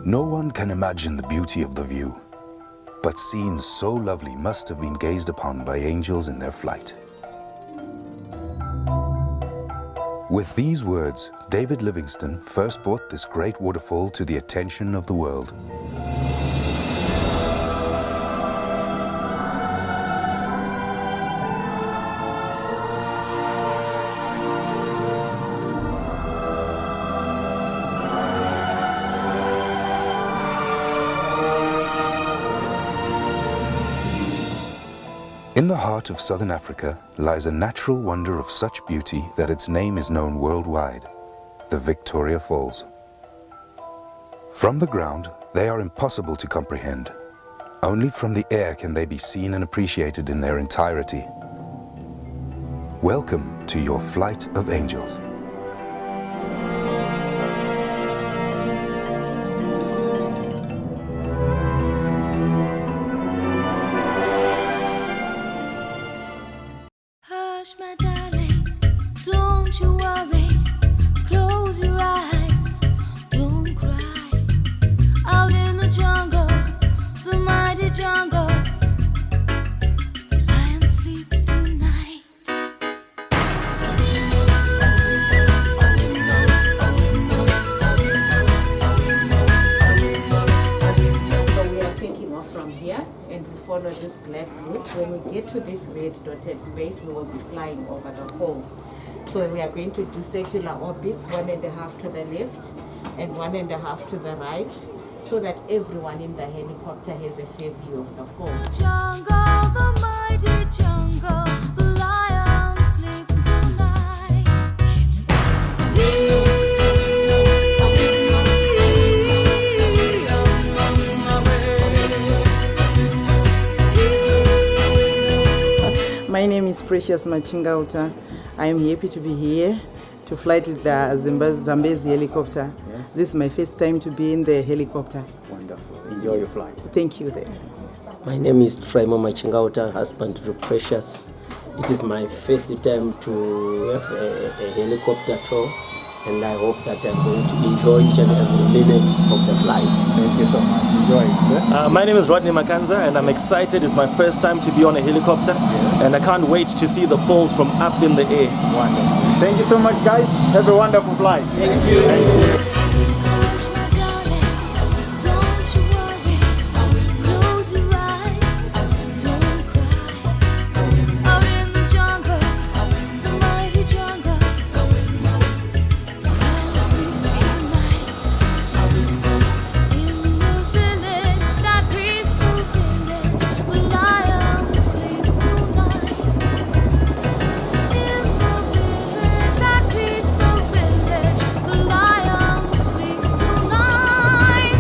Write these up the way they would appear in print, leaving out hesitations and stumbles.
No one can imagine the beauty of the view, but scenes so lovely must have been gazed upon by angels in their flight. With these words, David Livingstone first brought this great waterfall to the attention of the world. In the heart of southern Africa lies a natural wonder of such beauty that its name is known worldwide, the Victoria Falls. From the ground, they are impossible to comprehend. Only from the air can they be seen and appreciated in their entirety. Welcome to your flight of angels. My darling, don't you worry, close your eyes, don't cry. Out in the jungle, the mighty jungle, the lion sleeps tonight. So we are taking off from here and we follow this black route. When we get to this red dotted space, we will be flying over the falls. So we are going to do circular orbits, 1.5 to the left and 1.5 to the right, so that everyone in the helicopter has a fair view of the falls. Jungle, the mighty jungle, the lion sleeps tonight. My name is Precious Machingauta. I am happy to be here to fly with the Zambezi helicopter. Yes. This is my first time to be in the helicopter. Wonderful. Enjoy your flight. Thank you, sir. My name is Traimo Machingauta, husband to Precious. It is my first time to have a helicopter tour, and I hope that I'm going to enjoy each and every minute of the flight. Thank you so much. Enjoy it. My name is Rodney Makanza and I'm excited. It's my first time to be on a helicopter, and I can't wait to see the falls from up in the air. Wonderful. Thank you so much, guys. Have a wonderful flight. Thank you. Thank you. Hush, my darling, don't you worry, close your eyes, don't cry. Out in the jungle, the mighty jungle, the lion sleeps tonight. In the village, that peaceful village, the lion sleeps tonight. In the village, that peaceful village, the lion sleeps tonight.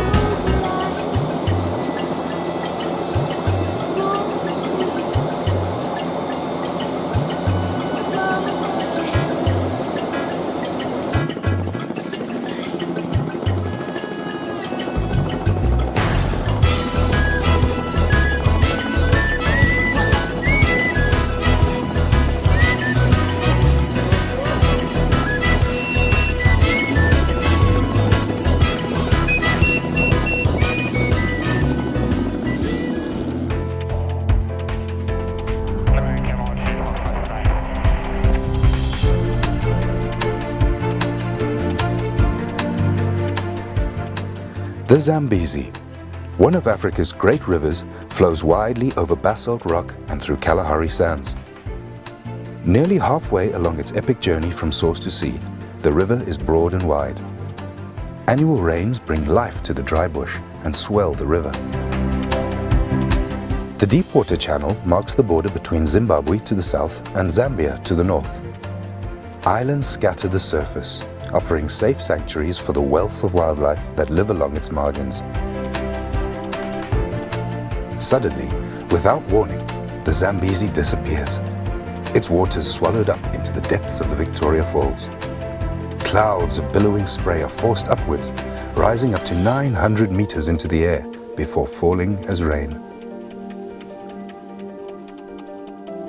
Close your eyes, go to sleep. Come and The Zambezi, one of Africa's great rivers, flows widely over basalt rock and through Kalahari sands. Nearly halfway along its epic journey from source to sea, the river is broad and wide. Annual rains bring life to the dry bush and swell the river. The Deepwater Channel marks the border between Zimbabwe to the south and Zambia to the north. Islands scatter the surface, offering safe sanctuaries for the wealth of wildlife that live along its margins. Suddenly, without warning, the Zambezi disappears. Its waters swallowed up into the depths of the Victoria Falls. Clouds of billowing spray are forced upwards, rising up to 900 meters into the air before falling as rain.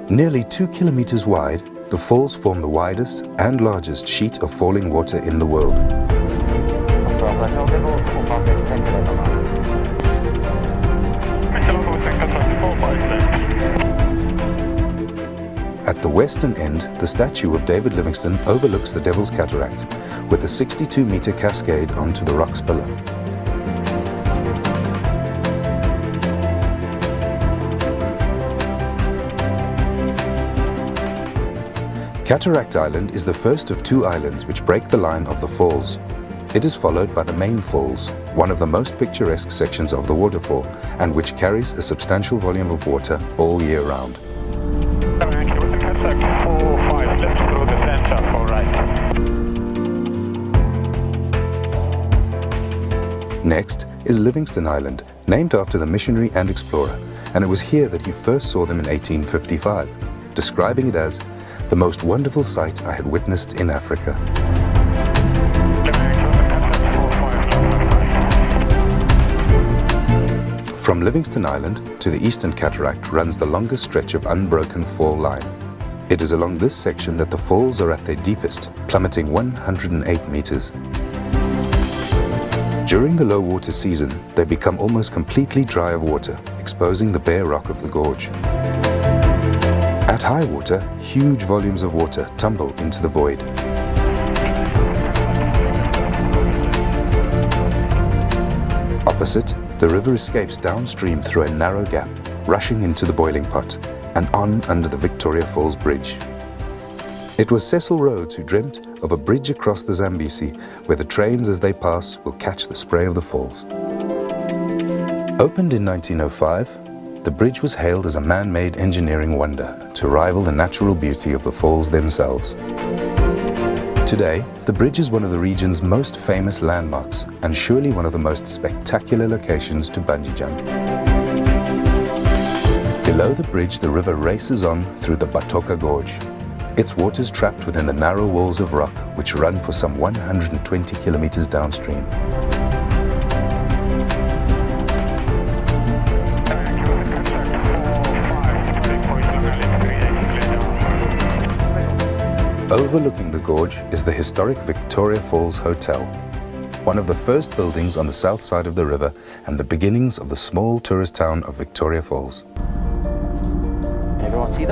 Nearly 2 kilometers wide, the falls form the widest and largest sheet of falling water in the world. At the western end, the statue of David Livingstone overlooks the Devil's Cataract, with a 62-meter cascade onto the rocks below. Cataract Island is the first of two islands which break the line of the falls. It is followed by the main falls, one of the most picturesque sections of the waterfall, and which carries a substantial volume of water all year round. Next is Livingstone Island, named after the missionary and explorer, and it was here that he first saw them in 1855, describing it as the most wonderful sight I had witnessed in Africa. From Livingstone Island to the Eastern Cataract runs the longest stretch of unbroken fall line. It is along this section that the falls are at their deepest, plummeting 108 meters. During the low water season, they become almost completely dry of water, exposing the bare rock of the gorge. At high water, huge volumes of water tumble into the void. Opposite, the river escapes downstream through a narrow gap, rushing into the boiling pot and on under the Victoria Falls Bridge. It was Cecil Rhodes who dreamt of a bridge across the Zambezi where the trains as they pass will catch the spray of the falls. Opened in 1905, the bridge was hailed as a man-made engineering wonder to rival the natural beauty of the falls themselves. Today, the bridge is one of the region's most famous landmarks and surely one of the most spectacular locations to bungee jump. Below the bridge, the river races on through the Batoka Gorge. Its waters trapped within the narrow walls of rock which run for some 120 kilometers downstream. Overlooking the gorge is the historic Victoria Falls Hotel, one of the first buildings on the south side of the river and the beginnings of the small tourist town of Victoria Falls. Everyone see the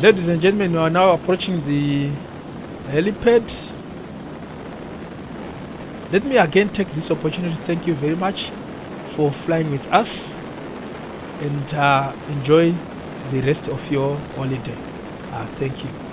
Ladies and gentlemen, we are now approaching the helipad. Let me again take this opportunity to thank you very much for flying with us and enjoy the rest of your holiday. Thank you.